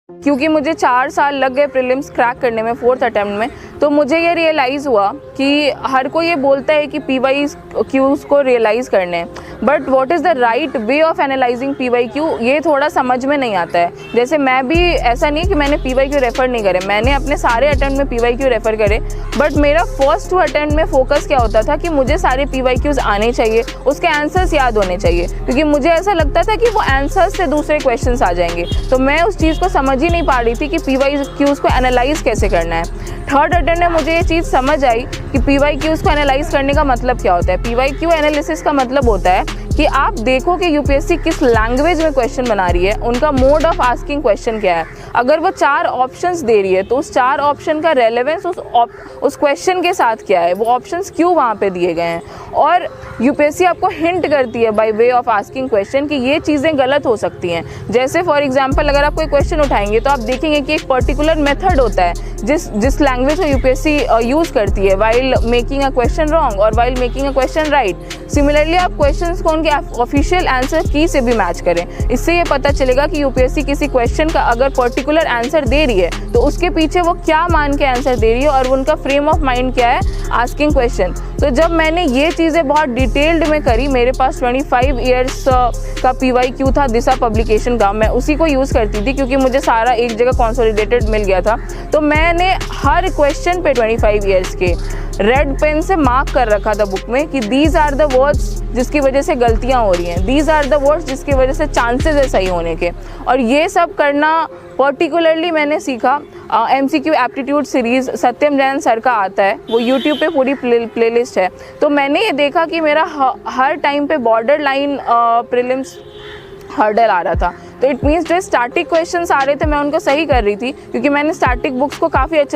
क्योंकि मुझे 4 साल लग गए प्रीलिम्स क्रैक करने में 4th अटेम्प्ट में, तो मुझे ये रियलाइज़ हुआ कि हर कोई ये बोलता है कि PYQs को रियलाइज़ करने हैं, but what is the right way of analysing PYQ, ये थोड़ा समझ में नहीं आता है। जैसे मैं भी, ऐसा नहीं है कि मैंने PYQ रेफ़र नहीं करे, मैंने अपने सारे अटेम्प्ट में PYQ रेफ़र करे, बट मेरा फर्स्ट 2 अटेम्प्ट में फोकस क्या होता था कि मुझे सारे PYQs आने चाहिए, उसके आंसर्स याद होने चाहिए, क्योंकि मुझे ऐसा लगता था कि वो आंसर्स से दूसरे क्वेश्चंस आ जाएंगे। तो मैं उस चीज़ को समझ ही नहीं पा रही थी कि PYQs को एनालाइज कैसे करना है। 3rd अटेम्प्ट में मुझे ये चीज़ समझ आई कि PYQs को एनालाइज करने का मतलब क्या होता है। PYQ एनालिसिस का मतलब होता है कि आप देखो कि यूपीएससी किस लैंग्वेज में क्वेश्चन बना रही है, उनका मोड ऑफ आस्किंग क्वेश्चन क्या है। अगर वो 4 ऑप्शंस दे रही है तो उस 4 ऑप्शन का रेलेवेंस उस क्वेश्चन के साथ क्या है, वो ऑप्शंस क्यों वहाँ पे दिए गए हैं। और यूपीएससी आपको हिंट करती है by way of asking question कि ये चीज़ें गलत हो सकती हैं। जैसे फॉर एग्जांपल अगर आप कोई क्वेश्चन उठाएंगे तो आप देखेंगे कि एक पर्टिकुलर मेथड होता है जिस लैंग्वेज को यूपीएससी यूज़ करती है while making a question wrong और while making a question right. Similarly आप क्वेश्चंस को उनके ऑफिशियल आंसर की से भी मैच करें, इससे ये पता चलेगा कि यूपीएससी किसी क्वेश्चन का अगर पर्टिकुलर आंसर दे रही है तो उसके पीछे वो क्या मान के आंसर दे रही है और उनका फ्रेम ऑफ माइंड क्या है आस्किंग क्वेश्चन। तो जब मैंने ये चीज़ें बहुत डिटेल्ड में करी, मेरे पास 25 ईयर्स का PYQ था दिशा पब्लिकेशन का, मैं उसी को यूज़ करती थी क्योंकि मुझे सारा एक जगह कंसोलिडेटेड मिल गया था। तो मैंने हर क्वेश्चन पे 25 ईयर्स के रेड पेन से मार्क कर रखा था बुक में कि दीज आर द वर्ड्स जिसकी वजह से गलतियाँ हो रही हैं, दीज आर द वर्ड्स जिसकी वजह से चांसेस है सही होने के। और ये सब करना पर्टिकुलरली मैंने सीखा MCQ एप्टीट्यूड सीरीज़ सत्यम जैन सर का आता है, वो YouTube पे पूरी प्लेलिस्ट है। तो मैंने ये देखा कि मेरा हर टाइम पे बॉर्डर लाइन प्रीलिम्स हर्डल आ रहा था। तो इट मीन्स जो स्टैटिक क्वेश्चंस आ रहे थे मैं उनको सही कर रही थी क्योंकि मैंने स्टैटिक बुक्स को काफ़ी अच्छे